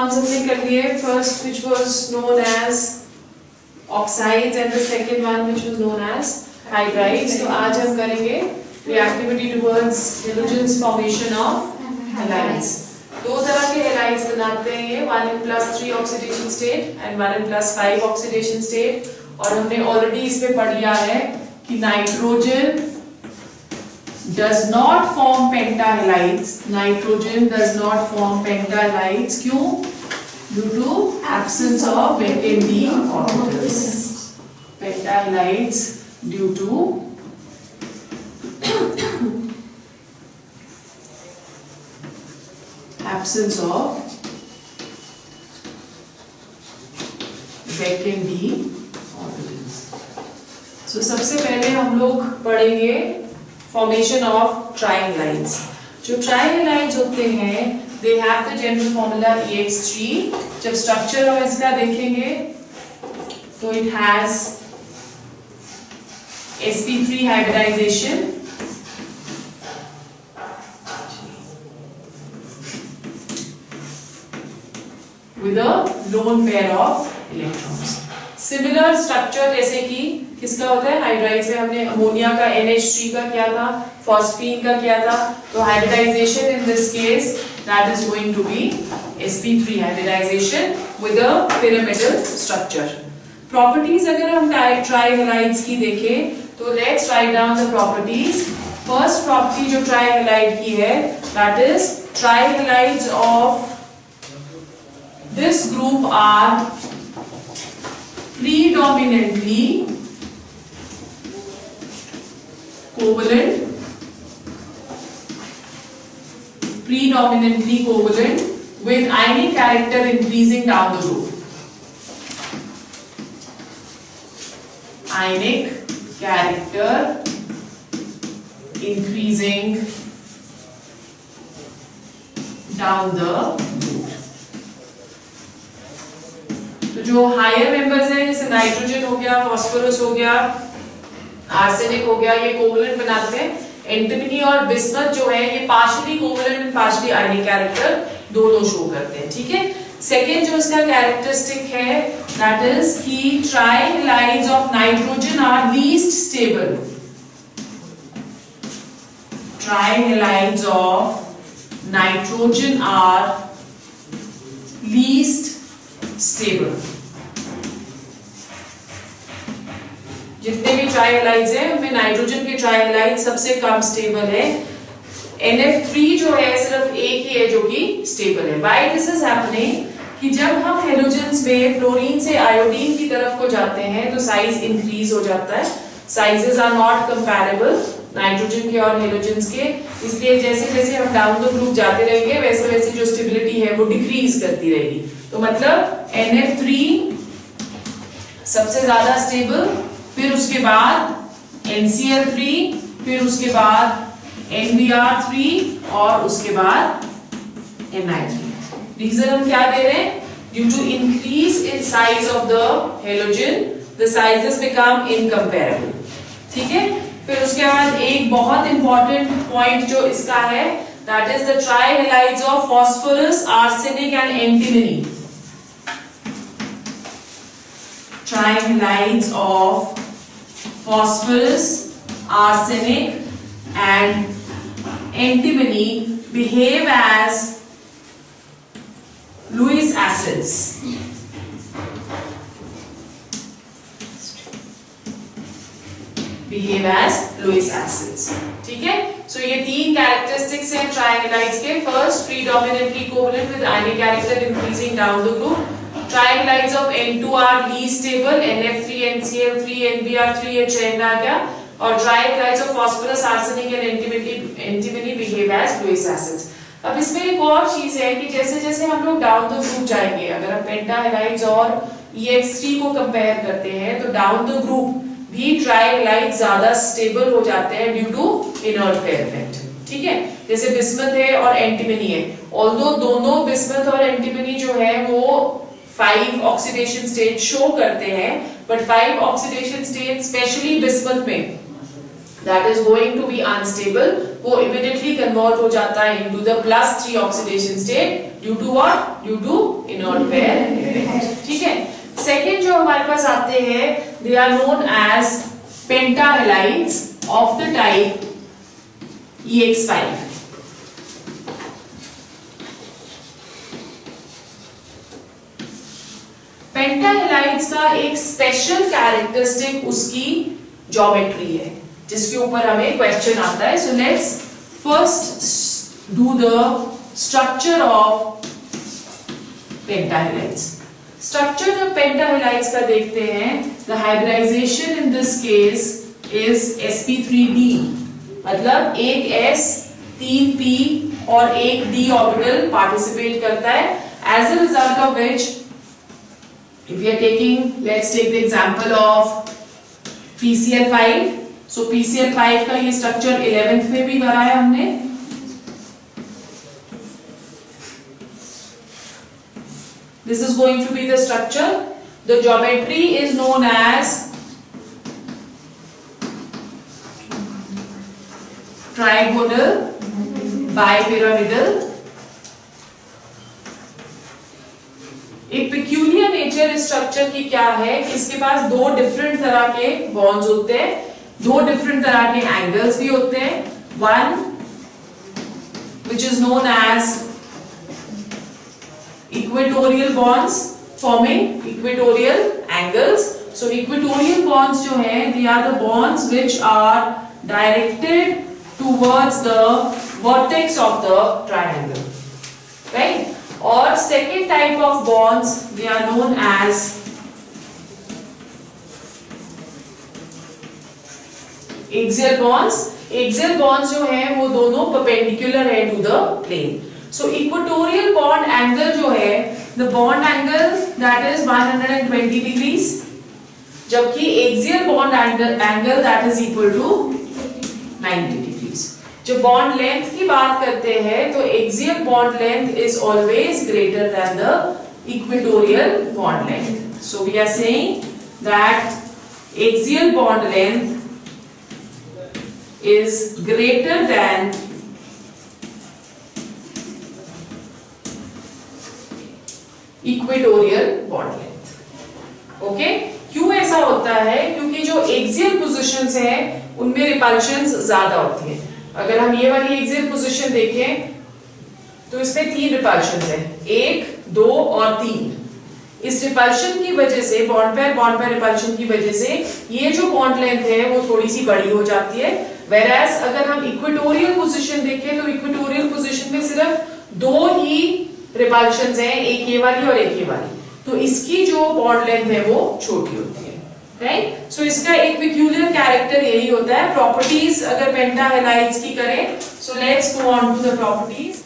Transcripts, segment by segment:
Compounds हमने कर लिए, first which was known as oxides and the second one which was known as hydrides. तो आज हम करेंगे reactivity towards halogens formation of halides. दो तरह के हैलाइड्स बनाते हैं ये, 1n+3 oxidation state and 1n+5 oxidation state. और हमने ऑलरेडी इसमें पढ़ लिया है कि nitrogen does not form pentahalides. Nitrogen does not form pentahalides. क्यों? Due to absence of vacant d orbitals. Pentahalides due to absence of vacant d orbitals. So सबसे पहले हम लोग पढ़ेंगे फॉर्मेशन ऑफ ट्राइहैलाइड्स। जो ट्राइहैलाइड्स होते हैं they have the general formula EX3। जब स्ट्रक्चर हम इसका देखेंगे तो it has sp3 hybridization with a lone pair of electrons। Similar structure जैसे कि किसका होता है हाइड्राइड्स में, हमने अमोनिया का NH3 का किया था, फॉस्फीन का किया था। तो hybridization in this case that is going to be sp3 hybridization with a pyramidal structure. Properties अगर हम ट्राइहैलाइड्स की देखें तो let's write down the properties. First property जो ट्राइहैलाइड की है that is trihalides of this group are predominantly covalent with ionic character increasing down the group. Ionic character increasing down the group. तो जो higher members हैं जैसे nitrogen हो गया, phosphorus हो गया, आर्सेनिक हो गया, ये कोवलेंट बनाते हैं। एंटिमनी और बिस्मथ जो है ये partially covalent and partially ionic character दोनों शो करते हैं। ठीक है, सेकेंड जो इसका कैरेक्टरिस्टिक है दैट इज कि trihalides of nitrogen are least stable. Trihalides of nitrogen are least stable. जितने भी ट्राइहैलाइड्स हैं उनमें नाइट्रोजन के ट्राइहैलाइड सबसे कम स्टेबल है। NF3 जो है सिर्फ एक ही है जो कि स्टेबल है। व्हाई दिस इज हैपनिंग कि जब हम हैलोजेंस में फ्लोरीन से आयोडीन की तरफ को जाते हैं तो साइज इंक्रीज हो जाता है। Sizes are not comparable nitrogen के और हैलोजेंस के, इसलिए जैसे जैसे हम डाउन द ग्रुप जाते रहेंगे वैसे वैसे जो स्टेबिलिटी है वो डिक्रीज करती रहेगी। तो मतलब NF3 सबसे ज्यादा स्टेबल, फिर उसके बाद NCl3, फिर उसके बाद NBr3 और उसके बाद Ni3। रीजन हम क्या दे रहे हैं? Due to increase in size of the halogen the sizes become incomparable. ठीक है, फिर उसके बाद एक बहुत इंपॉर्टेंट पॉइंट जो इसका है that is the trihalides of phosphorus, arsenic and antimony. Trihalides of phosphorus, arsenic and antimony behave as Lewis acids. Behave as Lewis acids. ठीक है, so ये तीन कैरेक्टरिस्टिक्स हैं ट्राइहैलाइड्स के। First, predominantly covalent with ionic character increasing down the group. Trihalides of N2 are least stable, NF3, NCl3, NBr3 ये chain आ गया। और trihalides of phosphorus, arsenic and antimony behave as Lewis acids। अब इसमें एक और चीज है कि जैसे जैसे हम लोग डाउन द ग्रुप जाएंगे, अगर हम पेंटाहैलाइड्स और EX3 को कंपेयर करते हैं तो डाउन द ग्रुप भी ट्राइहैलाइड्स ज्यादा स्टेबल हो जाते हैं due to inert pair effect. ठीक है, जैसे बिस्मथ है और एंटीमनी है, ऑल्दो दोनों बिस्मथ और एंटीमनी जो है वो 5 ऑक्सीडेशन स्टेट शो करते हैं, but 5 oxidation state specially bismuth में that is going to be unstable, वो immediately convert हो जाता है into the +3 oxidation state due to what? Due to inert pair effect. ठीक है. Second जो हमारे पास आते हैं, they are known as pentahalides of the type EX5. पेंटाहेलाइड्स का एक स्पेशल कैरेक्टरिस्टिक उसकी ज्योमेट्री है, जिसके ऊपर हमें क्वेश्चन आता है. So let's first do the structure of pentahalides. Structure of pentahalides का देखते हैं. The hybridization in this case is sp3d, मतलब एक s 3 p और एक d ऑर्बिटल पार्टिसिपेट करता है. As a result of which, if we are taking, let's take the example of PCl5. so PCl5 का ये स्ट्रक्चर 11th में भी करा है हमने. this is going to be the structure. the geometry is known as trigonal bipyramidal. एक peculiar nature इस structure की क्या है कि इसके पास दो डिफरेंट तरह के बॉन्ड्स होते हैं, दो डिफरेंट तरह के एंगल्स भी होते हैं. One which is known as equatorial bonds forming equatorial angles. so equatorial bonds जो हैं, they are the bonds which are directed towards the vertex of the triangle, right? और second type of bonds, they are known as axial bonds. axial bonds जो हैं वो दोनों perpendicular है to the plane. so equatorial bond angle जो है, the bond angle that is 120 degrees, जबकि axial bond angle that is equal to 90 degrees. जो bond length की बात करते हैं तो axial bond length is always greater than the equatorial bond length. So we are saying that axial bond length is greater than equatorial bond length. Okay, क्यों ऐसा होता है? क्योंकि जो एक्सियल पोजीशंस हैं उनमें रिपल्शंस ज्यादा होती है. अगर हम ये वाली एक्सियल पोजीशन देखें तो इसमें 3 रिपल्शंस हैं, 1, 2 और 3. इस रिपल्शन की वजह से, बॉन्ड पेयर रिपल्शन की वजह से ये जो बॉन्ड लेंथ है वो थोड़ी सी बड़ी हो जाती है. वेराज अगर हम इक्वेटोरियल पोजीशन देखें तो इक्वेटोरियल पोजीशन में सिर्फ 2 ही रिपल्शंस हैं, एक ये वाली और एक ये वाली, तो इसकी जो बॉन्ड लेंथ है वो छोटी होती है. राइट. सो इसका एक peculiar कैरेक्टर यही होता है. प्रॉपर्टीज अगर पेंटाहेलाइड्स की करें, so let's go on to the properties.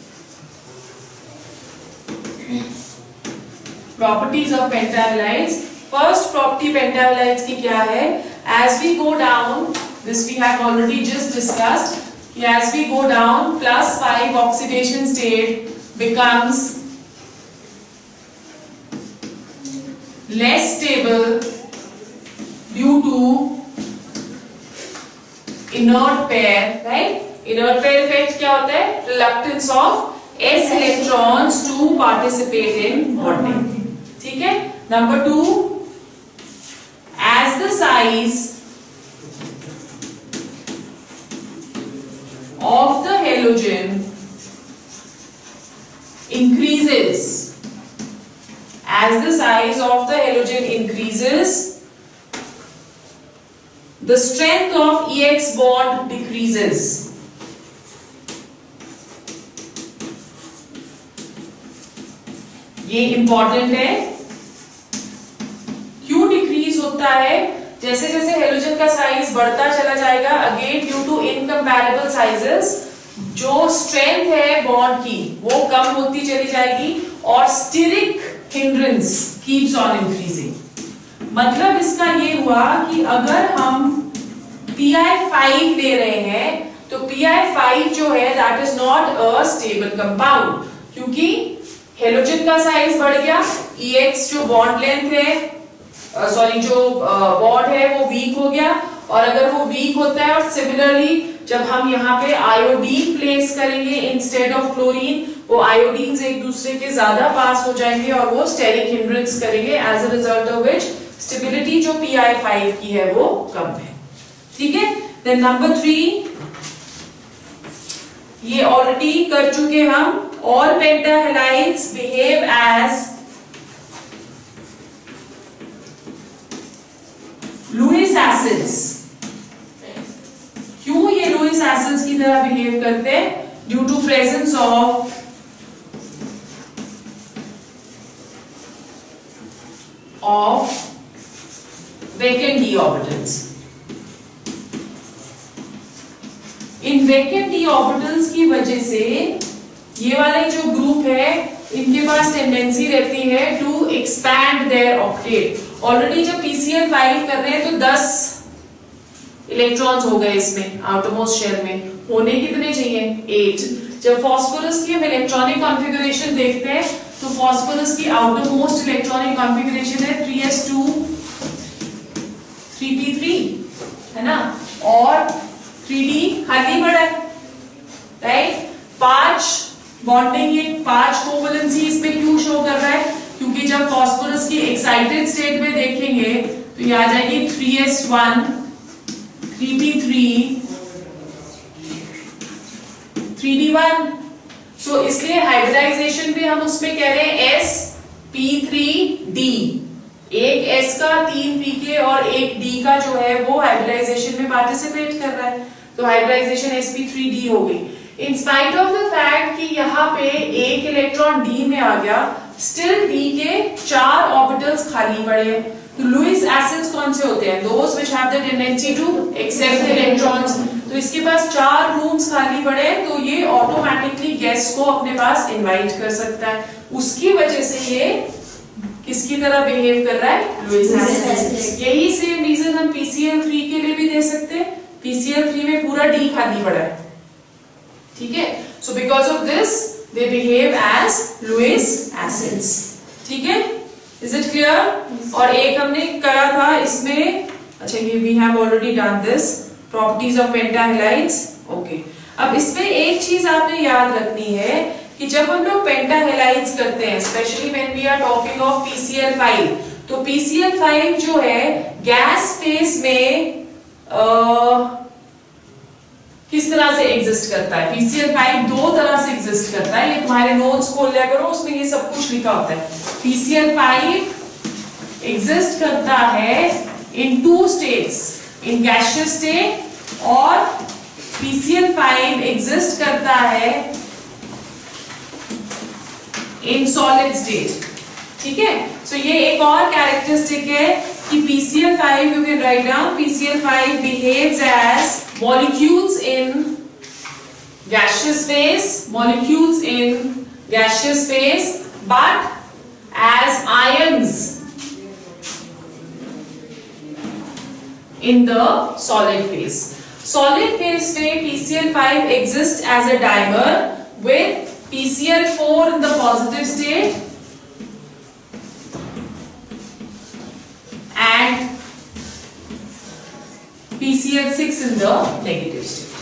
Properties of pentahalides. First property pentahalides की क्या है? As we go down, this we have already just discussed, as we go down +5 oxidation state becomes less stable due to inert pair, right? Inert pair effect क्या होता है? Reluctance of s electrons to participate in bonding. ठीक है? Number 2, as the size of the halogen increases, as the size of the halogen increases, the strength of EX bond decreases. ये important है. क्यों decrease होता है? जैसे जैसे halogen का साइज बढ़ता चला जाएगा, again due to incomparable sizes, जो स्ट्रेंथ है बॉन्ड की वो कम होती चली जाएगी और steric hindrance keeps on increasing. मतलब इसका ये हुआ कि अगर हम Pi5 ले रहे हैं तो Pi5 जो है that is not a stable compound, क्योंकि हेलोजन का साइज बढ़ गया, EX जो बॉन्ड लेंथ है, सॉरी जो बॉन्ड है वो वीक हो गया, और अगर वो वीक होता है, और सिमिलरली जब हम यहाँ पे आयोडीन प्लेस करेंगे इंस्टेड ऑफ क्लोरीन, वो आयोडीन्स एक दूसरे के ज्यादा पास हो जाएंगे और वो स्टेरिक हिंड्रेंस करेंगे, as a result of which stability जो PI5 की है वो कम है। ठीक है, देन नंबर 3, ये ऑलरेडी कर चुके हम, all pentahalides behave as Lewis acids. क्यों ये लुईस एसिड्स की तरह बिहेव करते हैं? Due to presence of vacant d orbitals। इन vacant d orbitals की वजह से ये वाले जो ग्रुप है इनके पास टेंडेंसी रहती है to expand their octet. Already जब PCl5 कर रहे हैं तो 10 इलेक्ट्रॉन्स हो गए इसमें, आउटरमोस्ट शेल में होने कितने चाहिए? 8। जब फास्फोरस की हम इलेक्ट्रॉनिक कॉन्फ़िगरेशन देखते हैं तो फास्फोरस की आउटरमोस्ट इलेक्ट्रॉनिक कॉन्फ़िगरेशन है 3s2 3p3, है ना, और 3d खाली पड़ा है, राइट। 5 बॉन्डिंग, 5 कोवैलेंसी इसमें क्यों शो कर रहा है? क्योंकि जब फास्फोरस की एक्साइटेड स्टेट में देखेंगे तो ये आ जाएगी 3s1 3p3 3d1। सो इसलिए हाइब्रिडाइजेशन पे हम उसमें कह रहे हैं sp3d। एक s का 3 p के और एक d का जो है वो हाइब्रिडाइजेशन में पार्टिसिपेट कर रहा है, तो हाइब्रिडाइजेशन sp3d हो गई। In spite of the fact कि यहाँ पे एक इलेक्ट्रॉन d में आ गया, स्टिल d के 4 ऑर्बिटल्स खाली पड़े हैं। तो लुईस एसिड्स कौन से होते हैं? Those which have the tendency to accept the electrons. तो इसके पास 4 रूम्स खाली पड़े हैं, तो ये ऑटोमेटिकली गैस को अपने पास इनवाइट कर सकता है। उसकी वजह से ये किसकी तरह बिहेव कर रहा है? Lewis acid. यही सेम रीजन हम PCl3 के लिए भी दे सकते हैं। PCl3 में पूरा D खाली पड़ा है, ठीक है। So because of this they behave as Lewis acids, ठीक है। Is it clear? और एक हमने करा था इसमें, अच्छा ये we have already done this, properties of pentahalides. Okay, अब इसमें एक चीज आपने याद रखनी है कि जब हम लोग पेंटाहेलाइड्स करते हैं, specially when we are talking of PCl5, तो PCl5 जो है गैस फेज में किस तरह से एग्जिस्ट करता है? PCl5 दो तरह से एग्जिस्ट करता है, ये तुम्हारे नोट्स खोल लिया करो, उसमें ये सब कुछ लिखा होता है। PCl5 एग्जिस्ट करता है इन 2 स्टेट्स, इन गैसियस स्टेट, और PCl5 एग्जिस्ट करता है इन सॉलिड स्टेट, ठीक है। सो ये एक और कैरेक्टरिस्टिक है कि PCl5, you can write down, PCl5 behaves as molecules in gaseous phase, molecules in gaseous phase, but as ions in the solid phase. Solid phase में PCl5 exists as a dimer with PCl4 in the positive state and PCl6 in the negative state,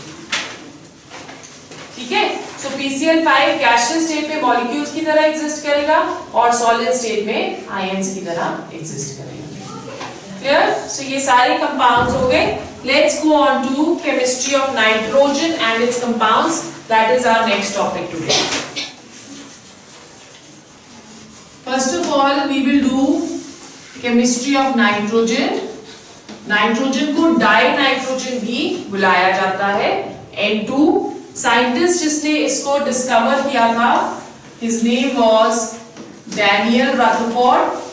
ठीक है। सो PCl5 gaseous state में molecules की तरह exist करेगा और solid state में ions की तरह एग्जिस्ट करेगा। क्लियर? सो ये सारे कंपाउंड्स हो गए। Let's go on to chemistry of nitrogen and its compounds, that is our next topic today. First of all we will do chemistry of nitrogen. Nitrogen को dinitrogen भी बुलाया जाता है, N2। साइंटिस्ट जिसने इसको discover किया था, his name was Daniel Rutherford.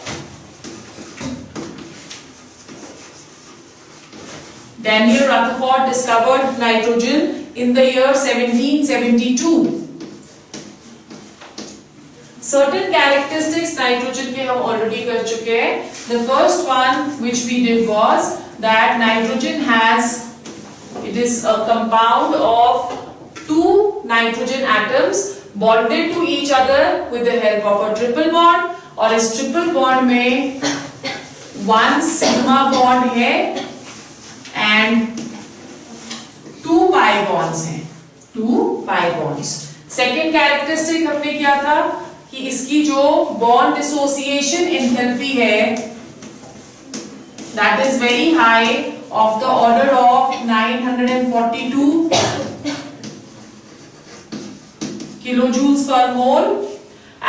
Daniel Rutherford discovered nitrogen in the year 1772. Certain characteristics nitrogen के हम already कर चुके हैं। The first one which we did was that nitrogen has, it is a compound of 2 nitrogen atoms bonded to each other with the help of a triple bond, और इस triple bond में 1 sigma bond है and 2 pi bonds हैं, 2 pi bonds. Second characteristic हमने क्या था कि इसकी जो बॉन्ड डिसोसिएशन एंथैल्पी है that is very high of the order of 942 kilojoules per mole,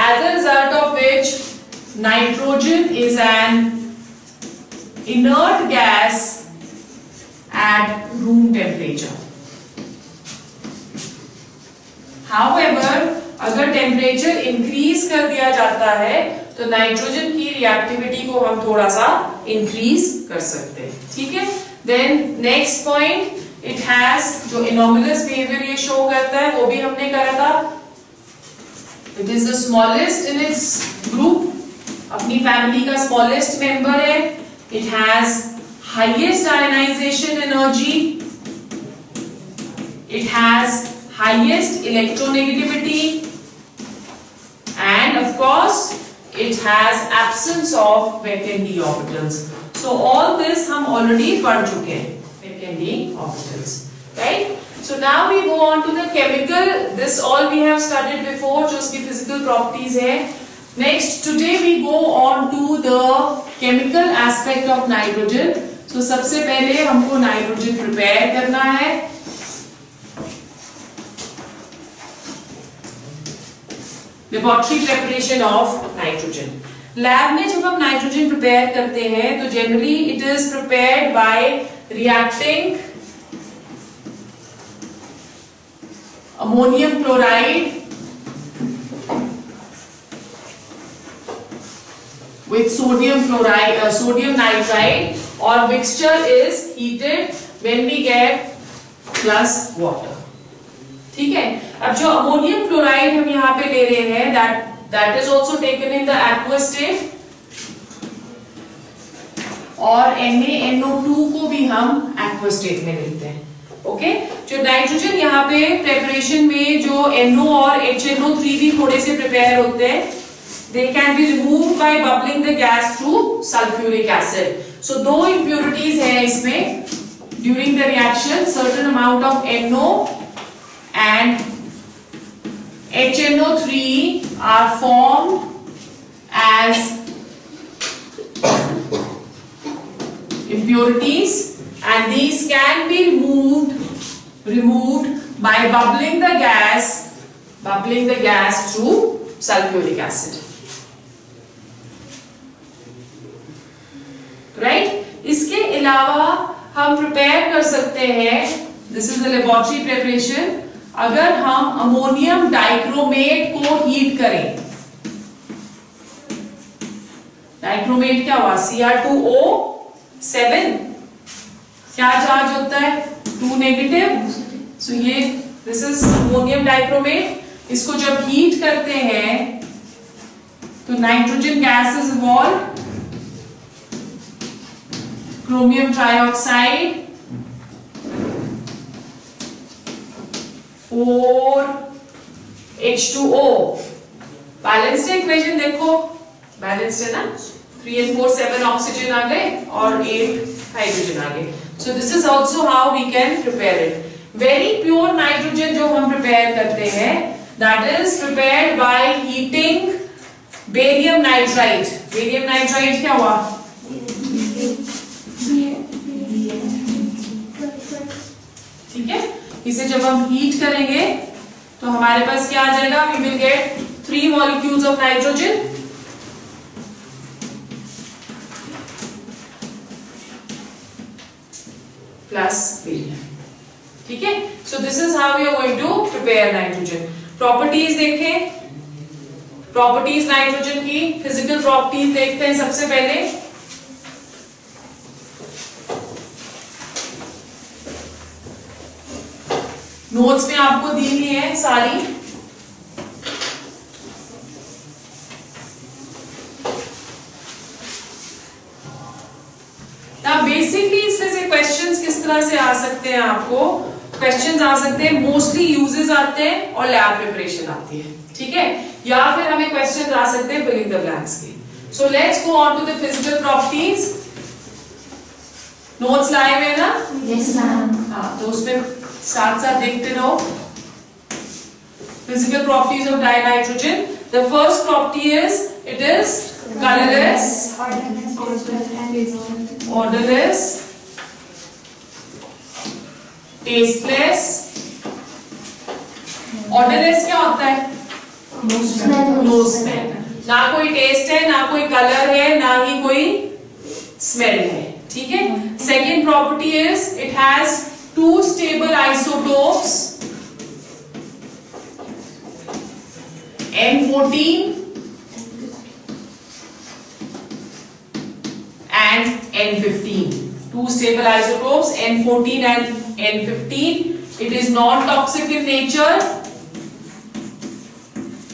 as a result of which nitrogen is an inert gas at room temperature. However, अगर temperature increase कर दिया जाता है तो नाइट्रोजन की reactivity को हम थोड़ा सा इंक्रीज कर सकते हैं, ठीक है। Then next point, it has जो एनोमलस बिहेवियर ये शो करता है वो भी हमने करा था। It is the smallest in its group, अपनी फैमिली का स्मॉलेस्ट मेंबर है। It has highest ionisation energy, it has highest electronegativity, and of course it has absence of vacant d orbitals. So all this हम already पढ़ चुके हैं, vacant d orbitals, right? So now we go on to the chemical. This all we have studied before, जो उसकी physical properties है. Next, today we go on to the chemical aspect of nitrogen. So सबसे पहले हमको nitrogen prepare करना है. Laboratory preparation of nitrogen. Lab में जब हम नाइट्रोजन प्रिपेयर करते हैं तो generally it is prepared bye reacting ammonium chloride with sodium nitride, or mixture is heated when we get plus water, ठीक है। अब जो अमोनियम क्लोराइड हम यहाँ पे ले रहे हैं that is also taken in the aqueous state, और NaNO2 को भी हम aqueous state में लेते हैं, ओके। जो नाइट्रोजन यहाँ पे प्रेपरेशन में जो NO और HNO3 भी थोड़े से प्रिपेयर होते हैं, they can be removed by bubbling the gas through sulfuric acid. So दो impurities हैं इसमें during the reaction, certain amount of NO and HNO3 are formed as impurities, and these can be removed by bubbling the gas through sulfuric acid, right? इसके अलावा हम prepare कर सकते हैं, this is the laboratory preparation, अगर हम ammonium dichromate को heat करें। डाइक्रोमेट क्या हुआ? Cr2O7, क्या चार्ज होता है? 2 नेगेटिव। सो ये दिस इज अमोनियम डाइक्रोमेट। इसको जब हीट करते हैं तो nitrogen gas is evolve, chromium trioxide 4H2O। Balanced equation देखो, बैलेंस्ड है ना, 3 and 4 7 ऑक्सीजन आ गए और 8 हाइड्रोजन आ गए। So this is also how we can prepare it. Very pure nitrogen जो हम प्रिपेयर करते हैं that is prepared by heating barium nitride. Barium nitride क्या हुआ? ठीक है, इसे जब हम हीट करेंगे तो हमारे पास क्या आ जाएगा? We will get 3 molecules of nitrogen plus barium, ठीक है। So this is how we are going to prepare nitrogen. Properties देखें, प्रॉपर्टीज नाइट्रोजन की फिजिकल प्रॉपर्टीज देखते हैं सबसे पहले। नोट्स में आपको दी हुई है सारी। बेसिकली इसमें से क्वेश्चंस किस तरह से आ सकते हैं? आपको क्वेश्चंस आ सकते हैं, मोस्टली यूजेस आते हैं और लैब प्रिपरेशन आती है, ठीक है। या फिर हमें क्वेश्चंस आ सकते हैं फिलिंग द ब्लैंक्स के। So let's go on to the physical properties. Notes लाए हुए ना? Yes, ma'am. हाँ, तो उसमें साथ साथ देखते रहो। Physical properties of dinitrogen. The first property is it is colorless, odorless, tasteless. Odorless क्या होता है? No smell. ना कोई टेस्ट है, ना कोई कलर है, ना ही कोई स्मेल है, ठीक है? Second property is it has two stable isotopes, N14 and N15. Two stable isotopes, N14 and N15. It is non-toxic in nature.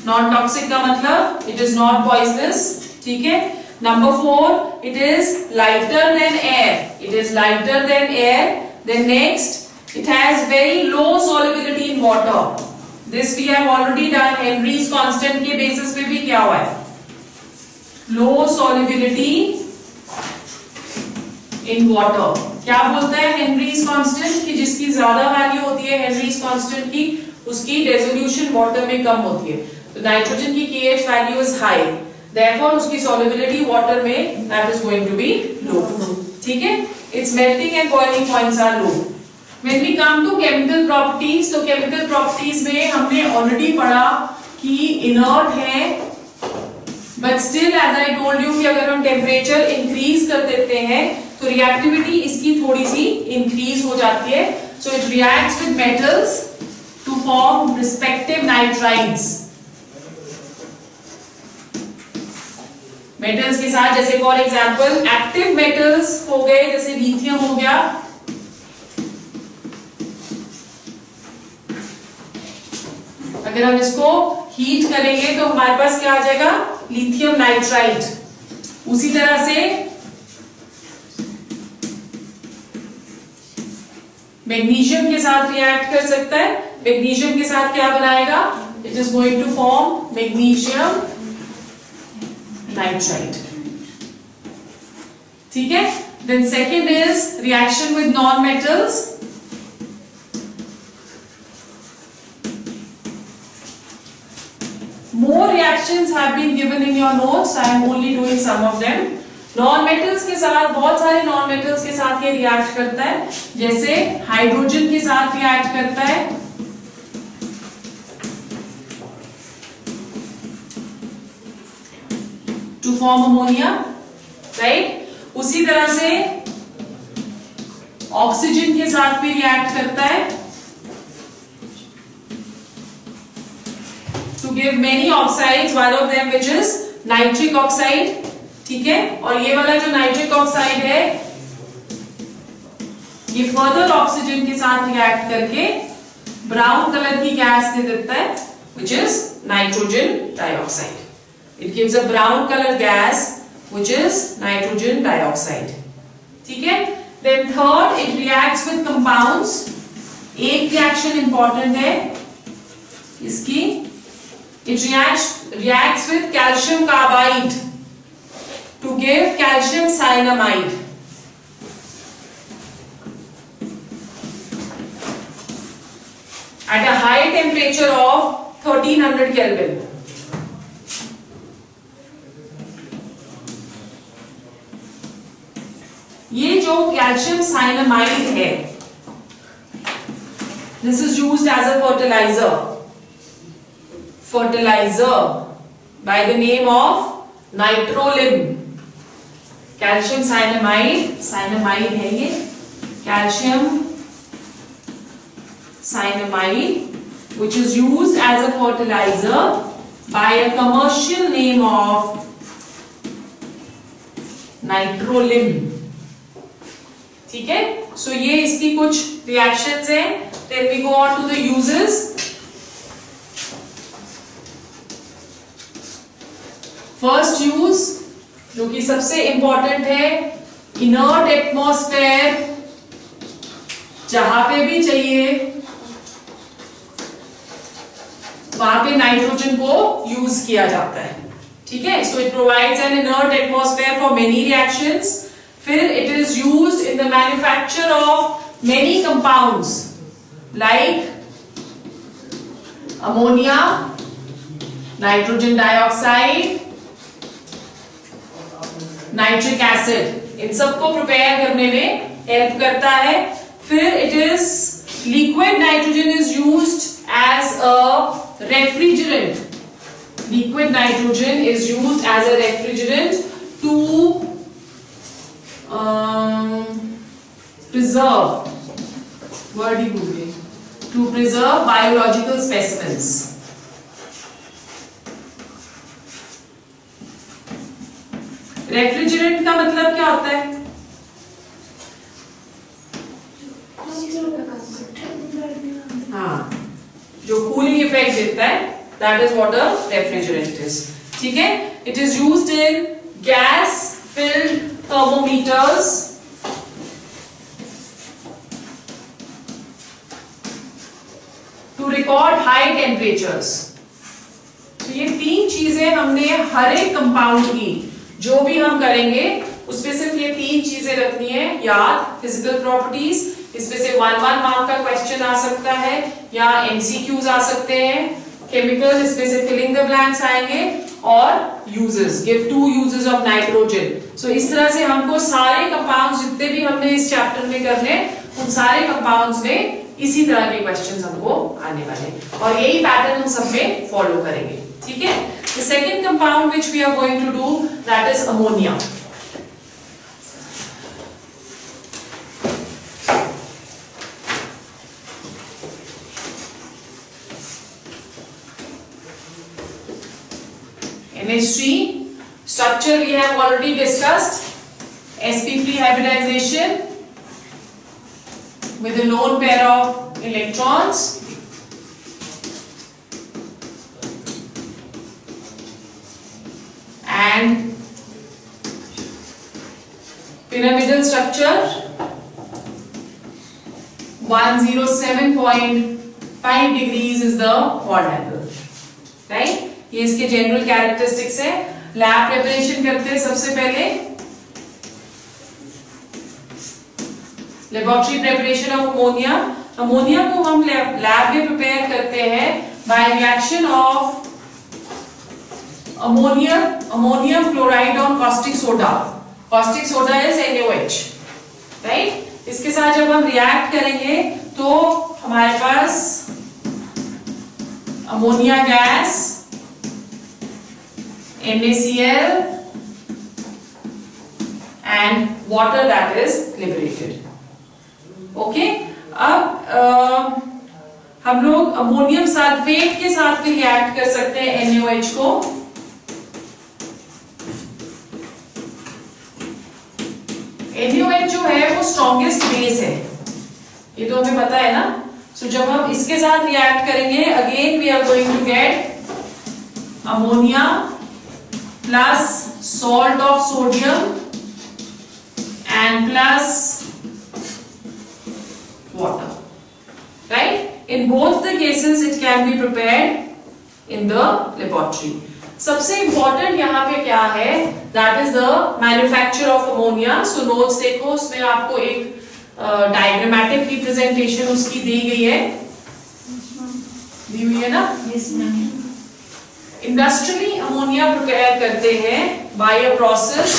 Non-toxic का मतलब it is not poisonous, ठीक है? Number 4, it is lighter than air. It is lighter than air. Then next, it has very low solubility in water. This we have already done. Henry's constant के basis पे भी क्या हुआ है? Low solubility in water. क्या बोलता है Henry's constant कि जिसकी ज्यादा वैल्यू होती है Henry's constant की, उसकी resolution water में कम होती है. तो नाइट्रोजन की KH value is high. Therefore उसकी solubility water में that is going to be low. ठीक है? Its melting and boiling points are low. When we come to chemical properties, तो chemical properties में हमने already पढ़ा कि inert है, but still as I told you कि अगर हम temperature increase कर देते हैं तो reactivity इसकी थोड़ी सी increase हो जाती है. So it reacts with metals to form respective nitrides. Metals के साथ जैसे फॉर एग्जांपल एक्टिव मेटल्स हो गए, जैसे लिथियम हो गया, अगर हम इसको हीट करेंगे तो हमारे पास क्या आ जाएगा? Lithium nitride. उसी तरह से मैग्नीशियम के साथ रिएक्ट कर सकता है. मैग्नीशियम के साथ क्या बनाएगा? It is going to form magnesium nitride. ठीक है? Then second is reaction with non metals. More reactions have been given in your notes. I am only doing some of them. Non-metals के साथ बहुत सारे non-metals के साथ ये react करता है, जैसे हाइड्रोजन के साथ रिएक्ट करता है, to form ammonia, right? उसी तरह से ऑक्सीजन के साथ भी रिएक्ट करता है to give many oxides, one of them which is nitric oxide. ठीक है? और ये वाला जो नाइट्रिक ऑक्साइड है ये फर्दर ऑक्सीजन के साथ रिएक्ट करके ब्राउन कलर की गैस दे देता है which is nitrogen dioxide. It gives a brown color gas which is nitrogen dioxide. ठीक है? Then third, it reacts with compounds. एक रिएक्शन इंपॉर्टेंट है इसकी. It reacts with calcium carbide to give calcium cyanamide. At a high temperature of 1300 Kelvin. ये जो calcium cyanamide है, this is used as a fertilizer by the name of nitrolim. Calcium cyanamide है ये, calcium cyanamide which is used as a fertilizer by a commercial name of nitrolim. ठीक है? So ये इसकी कुछ reactions हैं. Then we go on to the uses. First use जो कि सबसे इंपॉर्टेंट है, इनर्ट एटमॉस्फेयर जहां पे भी चाहिए वहां पे नाइट्रोजन को यूज किया जाता है. ठीक है? So it provides N inert atmosphere for many reactions. फिर it is used in the manufacture of many compounds like ammonia, nitrogen dioxide, nitric acid, इन सबको प्रिपेयर करने में हेल्प करता है। फिर it is liquid nitrogen is used as a refrigerant. Liquid nitrogen is used as a refrigerant to preserve, word ही भूल गई, to preserve biological specimens. Refrigerant का मतलब क्या होता है? हाँ, जो कूलिंग इफेक्ट देता है, that is what a refrigerant is. ठीक है? It is used in gas-filled thermometers, to record high temperatures. तो ये तीन चीजें हमने हर एक कंपाउंड की जो भी हम करेंगे उसपे सिर्फ ये तीन चीजें रखनी है याद। फिजिकल प्रॉपर्टीज, इसमें से 1 मार्क का क्वेश्चन आ सकता है या एमसीक्यूज आ सकते हैं। केमिकल, इसमें से फिलिंग द ब्लैंक्स आएंगे, और uses, give 2 uses of nitrogen. So इस तरह से हमको सारे कंपाउंड्स जितने भी हमने इस चैप्टर में करने, उन सारे कंपाउंड्स में इसी तरह के क्वेश्चंस हमको आने वाले, और यही पैटर्न हम सब में फॉलो करेंगे। ठीक है? The second compound which we are going to do, that is ammonia. NH3 structure we have already discussed. sp3 hybridization with a lone pair of electrons. And pyramidal structure, 107.5 degrees is the odd angle, right? ये इसके general characteristics है। Lab preparation करते हैं सबसे पहले, laboratory preparation of ammonia. Ammonia को हम lab में प्रिपेयर करते हैं by reaction of ammonium chloride on caustic soda. Caustic soda is NaOH, right? इसके साथ जब हम रिएक्ट करेंगे तो हमारे पास ammonia gas, NaCl and water that is liberated. Okay? अब हम लोग अमोनियम सल्फेट के साथ भी रिएक्ट कर सकते हैं NaOH को। NaOH जो है वो स्ट्रॉन्गेस्ट बेस है, ये तो हमें पता है ना। सो जब हम इसके साथ रिएक्ट करेंगे, again we are going to get ammonia plus salt of sodium and plus water, right? In both the cases it can be prepared in the laboratory. सबसे इंपॉर्टेंट यहाँ पे क्या है, that is the manufacture of ammonia. So notes देखो, उसमें आपको एक diagrammatic representation उसकी दी गई है, दी हुई है ना? इंडस्ट्रियली अमोनिया प्रिपेयर करते हैं by a process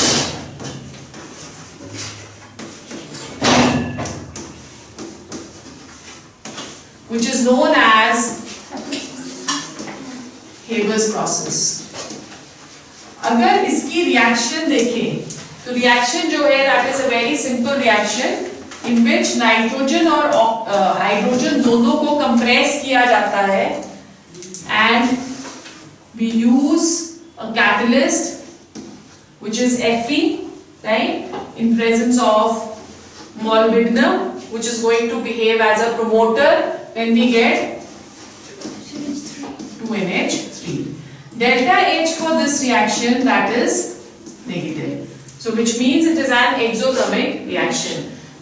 which is known as Haber's process. अगर इसकी रिएक्शन देखें तो रिएक्शन जो है that is a very simple reaction in which nitrogen और हाइड्रोजन दोनों को कंप्रेस किया जाता है and we use a catalyst which is Fe, right, in presence of molybdenum which is going to behave as a promoter when we get 2NH3. Delta H for this reaction, that is negative. So which means it is an exothermic reaction.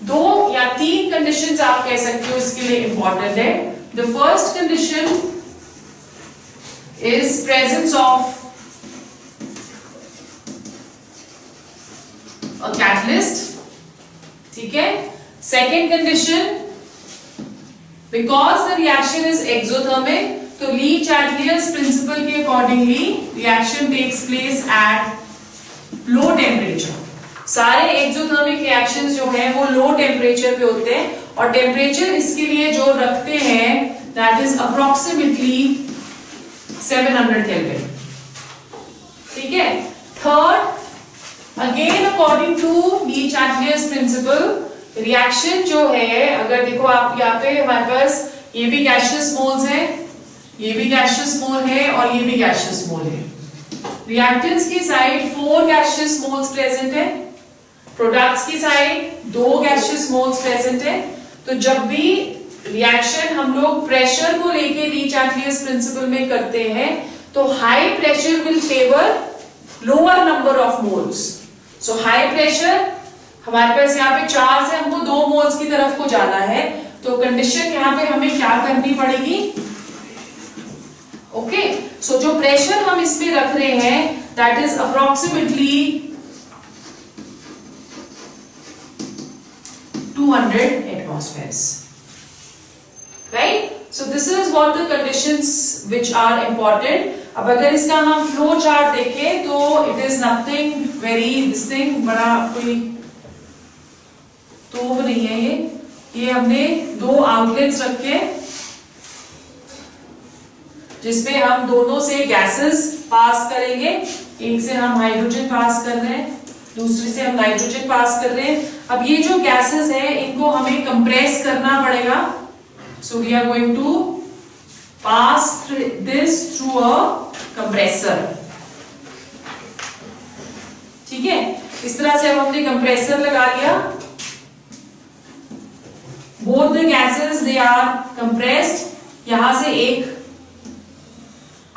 दो या तीन conditions आप कह सकते हो इसके लिए important है. The first condition is presence of a catalyst. ठीक है। Second condition, because the reaction is exothermic, तो ली चैटलियर्स प्रिंसिपल के accordingly reaction takes place at low temperature. सारे एक्सोथर्मिक रिएक्शंस जो है वो लो टेम्परेचर पे होते हैं, और टेम्परेचर इसके लिए जो रखते हैं दैट इज अप्रोक्सीमेटली 700 केल्विन। ठीक है। Third, again according to Le Chatelier's principle, reaction जो है, अगर देखो आप यहाँ पे हमारे पास ये भी गैसियस मोल्स है, ये भी गैसियस मोल है और ये भी गैसियस मोल है। रिएक्टेंट्स की साइड 4 गैसियस मोल्स प्रेजेंट है, प्रोडक्ट्स की साइड 2 गैसियस मोल्स प्रेजेंट है। तो जब भी रिएक्शन हम लोग प्रेशर को लेके ली चैटलियर्स प्रिंसिपल में करते हैं तो high pressure will favour lower number of moles. So high pressure हमारे पास यहाँ पे 4 से हमको 2 मोल्स की तरफ को जाना है, तो कंडीशन यहाँ पे हमें क्या करनी पड़ेगी, ओके। सो जो प्रेशर हम इसमें रख रहे हैं that is approximately 200 atmospheres, right? So this is what the conditions which are important. अब अगर इसका हम फ्लो चार्ट देखें तो it is nothing very this thing, बड़ा कोई तो नहीं है ये हमने 2 आउटलेट्स रखे जिसमें हम दोनों से गैसेस पास करेंगे, एक से हम हाइड्रोजन पास कर रहे हैं, दूसरे से हम नाइट्रोजन पास कर रहे हैं। अब ये जो गैसेस है इनको हमें कंप्रेस करना पड़ेगा, so we are going to pass this through a compressor. ठीक है, इस तरह से अब हमने कंप्रेसर लगा लिया, both the gases they are compressed. यहां से एक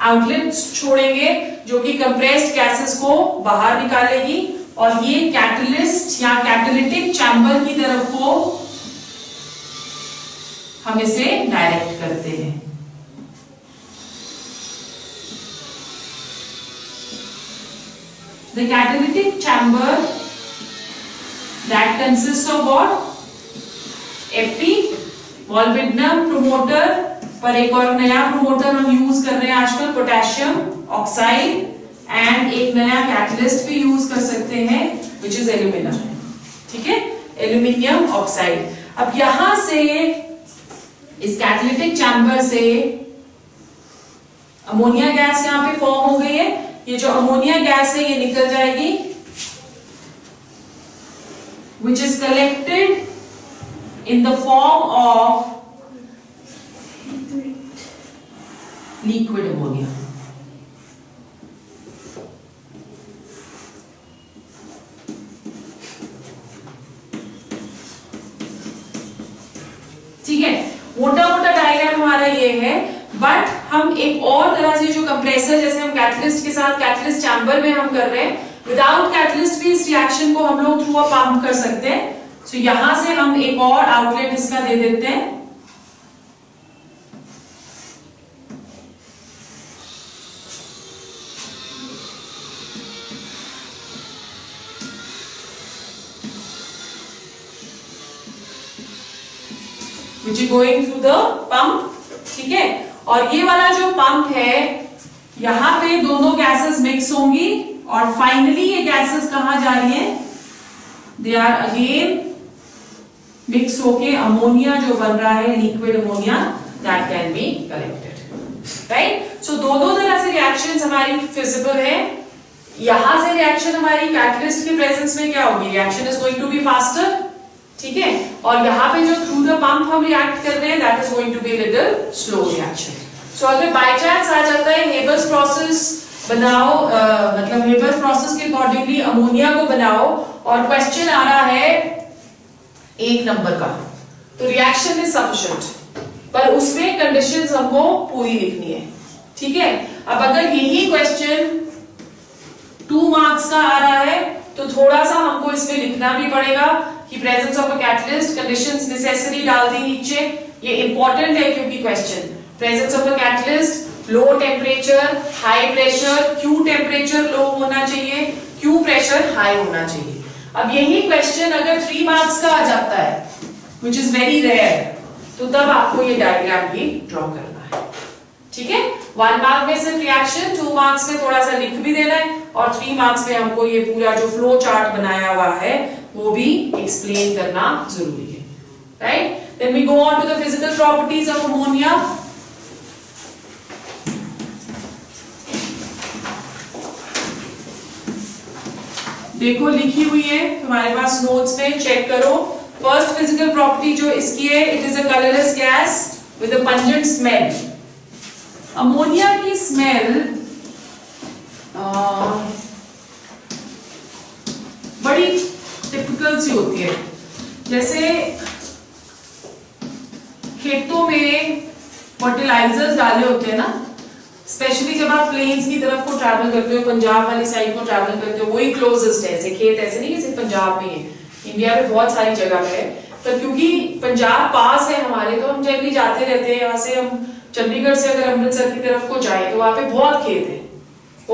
आउटलेट छोड़ेंगे जो कि कंप्रेस्ड गैसेस को बाहर निकालेगी, और ये कैटलिस्ट या कैटालिटिक चैम्बर की तरफ को हम इसे डायरेक्ट करते हैं। The catalytic chamber that consists of what? Fe, molybdenum promoter, पर एक और नया प्रोमोटर हम यूज कर रहे हैं आजकल, पोटेशियम ऑक्साइड, एंड एक नया कैटलिस्ट भी यूज कर सकते हैं विच इज एल्यूमिनियम। ठीक है, एल्यूमिनियम ऑक्साइड। अब यहां से इस कैटालिटिक चैम्बर से अमोनिया गैस यहां पे फॉर्म हो गई है, ये जो अमोनिया गैस है ये निकल जाएगी, which is collected in the form of liquid ammonia. ठीक है, मोटा मोटा डायग्राम हमारा ये है, बट हम एक और तरह से जो कंप्रेसर, जैसे हम कैटलिस्ट के साथ कैटलिस्ट चैम्बर में हम कर रहे हैं, विदाउट कैटलिस्ट भी इस रिएक्शन को हम लोग थ्रू अ पंप कर सकते हैं। सो यहां से हम एक और आउटलेट इसका दे देते हैं, which is going through the pump। ठीक है, और ये वाला जो पंप है यहां पे दोनों गैसेस मिक्स होंगी, और फाइनली ये गैसेस कहां जा रही हैं, दे आर अगेन मिक्स होके अमोनिया जो बन रहा है, liquid ammonia, that can be collected, right. So दोनों तरह से रिएक्शंस हमारी फिजिबल है। यहां से रिएक्शन हमारी कैटलिस्ट के प्रेजेंस में क्या होगी, reaction is going to be faster. ठीक है, और यहाँ पे जो थ्रू द पंप हम रिएक्ट कर रहे हैं that is going to be little slow reaction. So अगर बाय चांस आ जाता है हेबर्स प्रोसेस बनाओ, मतलब हेबर्स प्रोसेस के अकॉर्डिंगली अमोनिया को बनाओ, और क्वेश्चन आ रहा है 1 नंबर का, तो रिएक्शन इज सफिशिएंट, पर उसमें कंडीशंस हमको पूरी लिखनी है। ठीक है, अब अगर यही क्वेश्चन 2 मार्क्स का आ रहा है तो थोड़ा सा हमको इसमें लिखना भी पड़ेगा कि presence of a catalyst, conditions necessary डाल दी नीचे। ये इंपॉर्टेंट है क्योंकि question presence of a catalyst, low temperature, high pressure, Q temperature low होना चाहिए, क्यू प्रेशर हाई होना चाहिए। अब यही क्वेश्चन अगर 3 मार्क्स का आ जाता है, विच इज वेरी रेयर, तो तब आपको ये डायग्राम भी ड्रॉ करना है। ठीक है, 1 मार्क में सिर्फ रिएक्शन, 2 मार्क्स में थोड़ा सा लिख भी देना है, और 3 मार्क्स में हमको ये पूरा जो फ्लो चार्ट बनाया हुआ है वो भी एक्सप्लेन करना जरूरी है, right? Then we go on to the physical properties of ammonia. देखो लिखी हुई है तुम्हारे पास नोट्स में, चेक करो। फर्स्ट फिजिकल प्रॉपर्टी जो इसकी है, it is a colourless gas with a pungent smell. Ammonia की स्मेल बड़ी टिपिकल सी होती है। जैसे खेतों में फर्टिलाइजर्स डाले होते हैं ना, स्पेशली जब आप प्लेन्स की तरफ को ट्रैवल करते हो, पंजाब वाली साइड को ट्रैवल करते हो, वही क्लोजेस्ट है। ऐसे खेत ऐसे नहीं कि सिर्फ पंजाब में है, इंडिया में बहुत सारी जगह पे है, पर क्योंकि पंजाब पास है हमारे, तो हम जनरली जाते रहते हैं। यहाँ से हम चंडीगढ़ से अगर अमृतसर की तरफ को जाए तो वहां पे बहुत खेत है।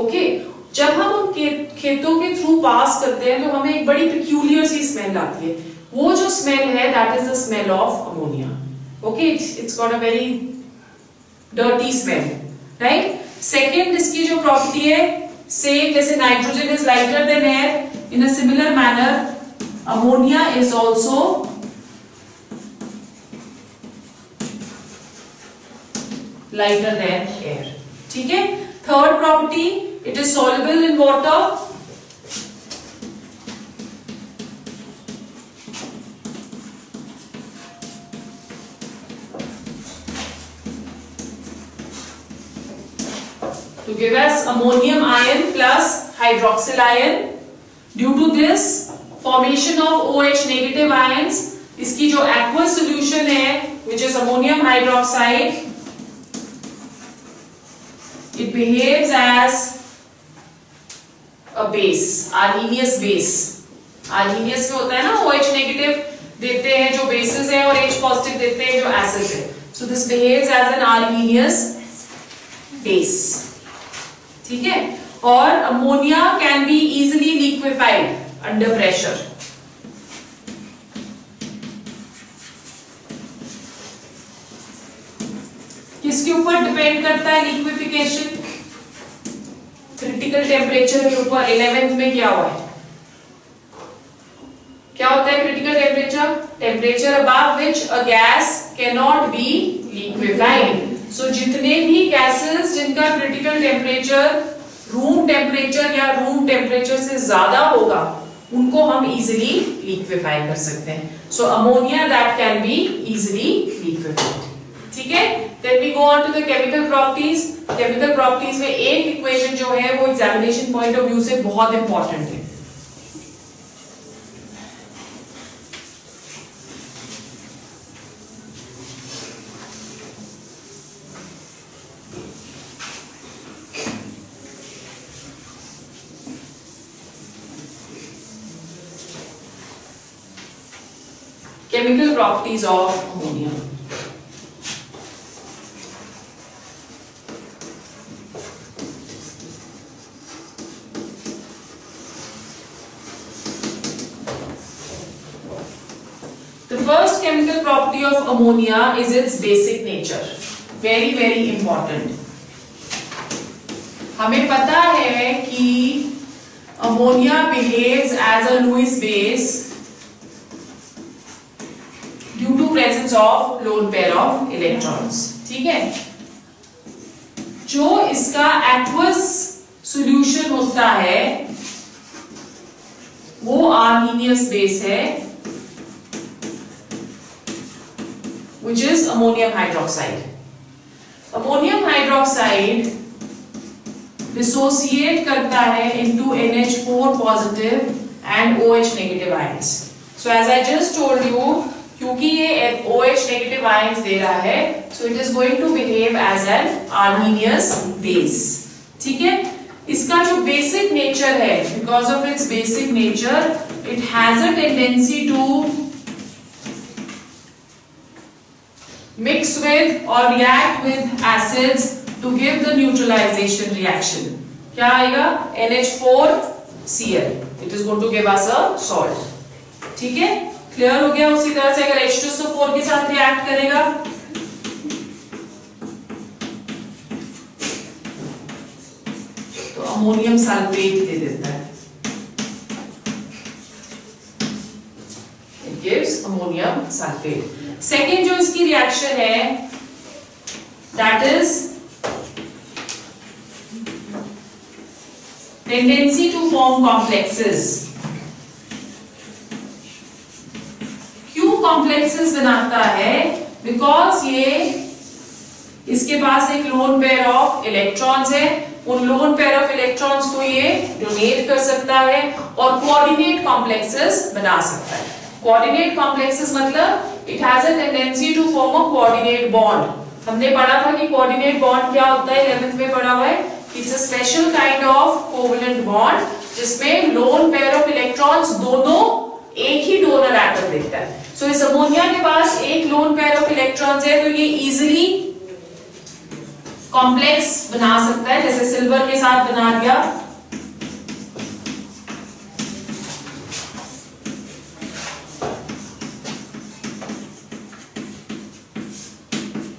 ओके, जब हम उन खेतों के थ्रू पास करते हैं तो हमें एक बड़ी पिक्यूलियर सी स्मेल आती है। वो जो स्मेल है, that is the smell of ammonia. Okay, it's got a very dirty smell, right? Second इसकी जो प्रॉपर्टी है, सेम जैसे nitrogen is lighter than air, in a similar manner ammonia is also lighter than air. ठीक है, third property, it is soluble in water. To give us ammonium ion plus hydroxyl ion. Due to this formation of OH negative ions, इसकी जो aqueous solution है, which is ammonium hydroxide, it behaves as a base, Arrhenius base. Arrhenius में होता है ना, OH negative देते हैं जो bases है और H positive देते हैं जो acids है. So this behaves as an Arrhenius base. ठीक है, और ammonia can be easily liquefied under pressure. किसके ऊपर डिपेंड करता है लिक्विफिकेशन? क्रिटिकल टेम्परेचर के ऊपर। 11th में क्या हुआ है? क्या होता है critical temperature? Temperature above which a gas can not be liquefied. So जितने भी गैसेस जिनका क्रिटिकल टेम्परेचर रूम टेम्परेचर या रूम टेम्परेचर से ज्यादा होगा, उनको हम इजिली लिक्विफाई कर सकते हैं। So ammonia that can be easily liquefied. ठीक है, then we go on to the chemical properties. Chemical properties में एक इक्वेशन जो है वो एग्जामिनेशन पॉइंट ऑफ व्यू से बहुत इंपॉर्टेंट है। Chemical properties of ammonia. The first chemical property of ammonia is its basic nature. Very very important. हमें पता है कि ammonia behaves as a Lewis base due to presence of lone pair of electrons. ठीक है, जो इसका aqueous solution होता है वो Arrhenius base है, which is ammonium hydroxide. Ammonium hydroxide dissociate करता है into NH4 positive and OH negative ions. So as I just told you, क्योंकि ये OH नेगेटिव आयंस दे रहा है, so it is going to behave as an Arrhenius base. ठीक है, इसका जो बेसिक नेचर है, because of its basic nature, it has a tendency to mix with or react with acids to give the neutralization reaction. क्या आएगा? NH4Cl. It is going to give us a salt. ठीक है, clear हो गया। उसी तरह से अगर H2SO4 के साथ रिएक्ट करेगा तो अमोनियम सल्फेट दे देता है, it gives ammonium sulphate. Second जो इसकी रिएक्शन है that is tendency to form complexes. क्यों कॉम्प्लेक्सेस बनाता है? बिकॉज ये इसके पास एक लोन पेयर ऑफ इलेक्ट्रॉन्स है, उन लोन पेयर ऑफ इलेक्ट्रॉन्स को ये डोनेट कर सकता है और कोऑर्डिनेट कॉम्प्लेक्सेस बना सकता है। कोऑर्डिनेट कॉम्प्लेक्सेस मतलब it has a tendency to form a coordinate bond. हमने पढ़ा था कि कोऑर्डिनेट बॉन्ड क्या होता है, 11th में पढ़ा हुआ है। It's a special kind of covalent bond जिसमें लोन पेयर ऑफ इलेक्ट्रॉन्स दोनों एक ही डोनर एटम देता है। सो इस अमोनिया के पास एक लोन पेयर ऑफ इलेक्ट्रॉन्स है तो ये इजीली कॉम्प्लेक्स बना सकता है, जैसे सिल्वर के साथ बना दिया।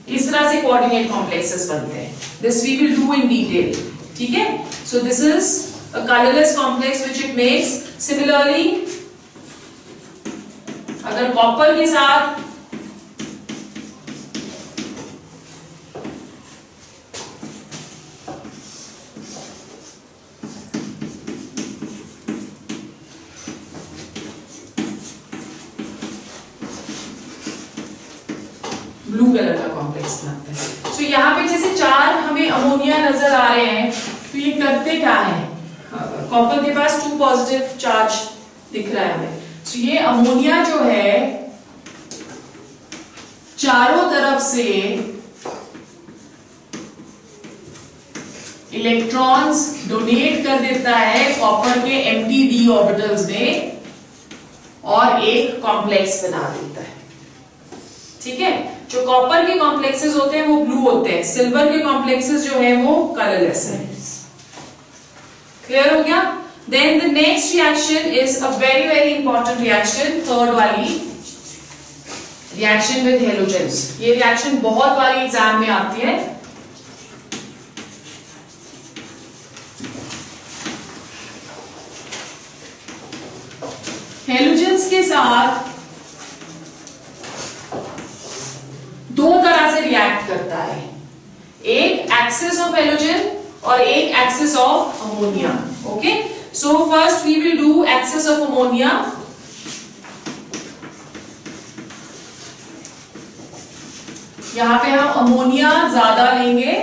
इस तरह से कोऑर्डिनेट कॉम्प्लेक्सेस बनते हैं। This we will do in detail. ठीक है, so this is a colourless complex which it makes. Similarly अगर कॉपर के साथ ब्लू कलर का कॉम्प्लेक्स बनाते हैं। सो यहाँ पे जैसे 4 हमें अमोनिया नजर आ रहे हैं तो ये करते क्या है? कॉपर के पास 2 पॉजिटिव चार्ज दिख रहा है हमें। सो ये अमोनिया जो है चारों तरफ से इलेक्ट्रॉन्स डोनेट कर देता है कॉपर के एम्प्टी d ऑर्बिटल्स में और एक कॉम्प्लेक्स बना देता है। ठीक है, जो कॉपर के कॉम्प्लेक्सेस होते हैं वो ब्लू होते हैं, सिल्वर के कॉम्प्लेक्सेस जो है वो कलरलेस है। क्लियर हो गया? Then the next reaction is a very very important reaction, third वाली रिएक्शन विद हेलोजेंस। ये रिएक्शन बहुत बारी एग्जाम में आती है। हेलोजेंस के साथ 2 तरह से रिएक्ट करता है, एक एक्सिस ऑफ हेलोजन और एक excess of ammonia. Okay, so first we will do excess of ammonia. यहां पे हम अमोनिया ज्यादा लेंगे,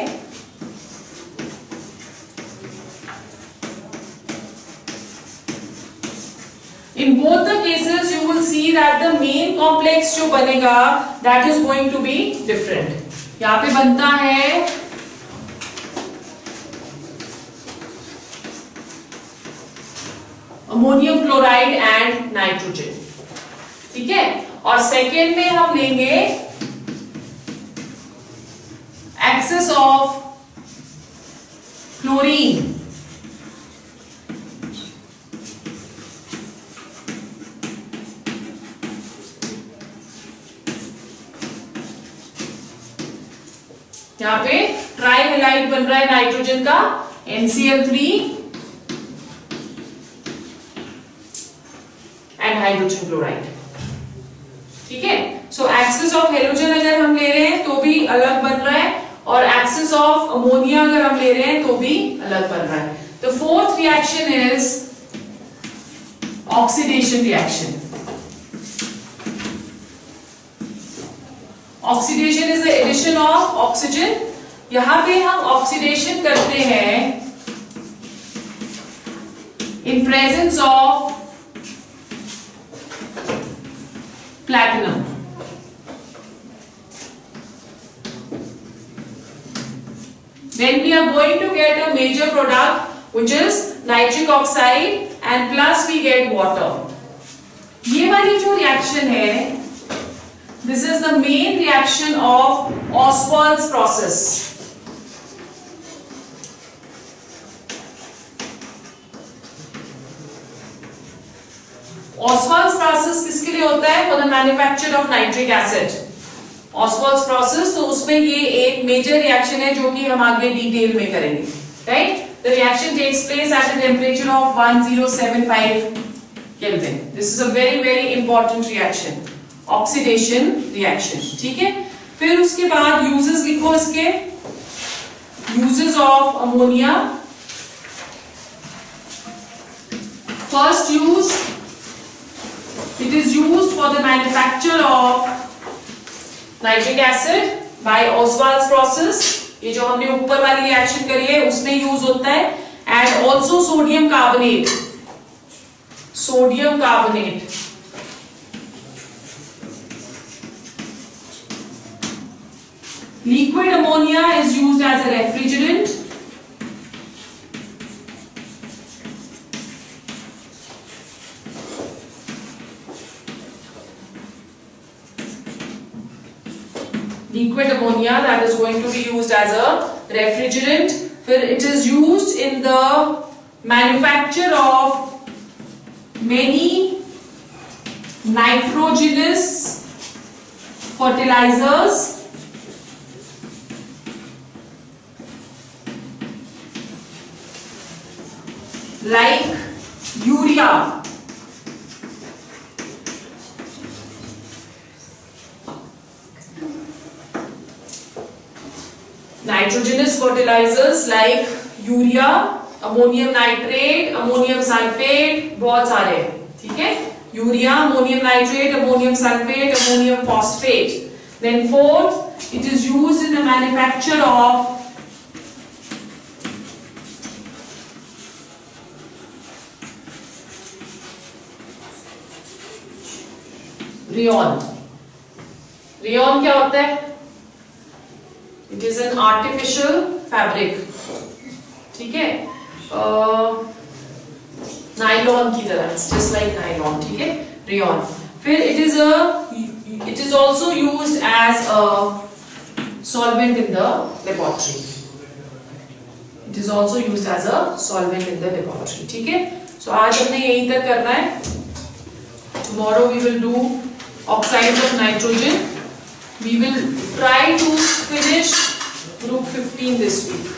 in both the cases you will see that the main complex जो बनेगा that is going to be different। यहाँ पे बनता है अमोनियम क्लोराइड एंड नाइट्रोजन। ठीक है, और सेकेंड में हम लेंगे एक्सेस ऑफ क्लोरीन। यहाँ पे ट्राइहेलाइड बन रहा है नाइट्रोजन का, NCl3 एंड हाइड्रोजन क्लोराइड। ठीक है, सो एक्सिस ऑफ हेलोजन अगर हम ले रहे हैं तो भी अलग बन रहा है और एक्सिस ऑफ अमोनिया अगर हम ले रहे हैं तो भी अलग बन रहा है। The fourth reaction is oxidation reaction. Oxidation is the addition of oxygen. यहां पे हम ऑक्सीडेशन करते हैं in presence of platinum. Then we are going to get a major product which is nitric oxide and plus we get water. ये वाली जो reaction है this is the main reaction of Ostwald's process. Ostwald's process किसके लिए होता है? For the manufacture of nitric acid. Ostwald's process, तो उसमें ये एक मेजर रिएक्शन है जो कि हम आगे डिटेल में करेंगे, right? The reaction takes place at a temperature of 1075 kelvin. This is a very very important reaction, oxidation reaction, ठीक है? फिर उसके बाद यूजेस लिखो इसके, uses of ammonia. First use, it is used for the manufacture of nitric acid by Ostwald's process। ये जो हमने ऊपर वाली रिएक्शन करी है उसमें यूज होता है। And also sodium carbonate, sodium carbonate, liquid ammonia is used as a refrigerant। Liquid ammonia that is going to be used as a refrigerant। फिर it is used in the manufacture of many nitrogenous fertilizers like urea, nitrogenous fertilizers like urea, ammonium nitrate, ammonium sulfate, बहुत सारे, ठीक है? Urea, ammonium nitrate, ammonium sulfate, ammonium phosphate। Then fourth, it is used in the manufacture of rayon. Rayon क्या होता है? It is an artificial fabric, ठीक है? Nylon की तरह, जस्ट लाइक नाइलॉन, ठीक है? रेयॉन। फिर it is also used as a solvent in the laboratory. It is also used as a solvent in the laboratory, ठीक है? सो आज हमने यहीं तक करना है। Tomorrow we will do oxides of nitrogen। We will try to finish group 15 this week।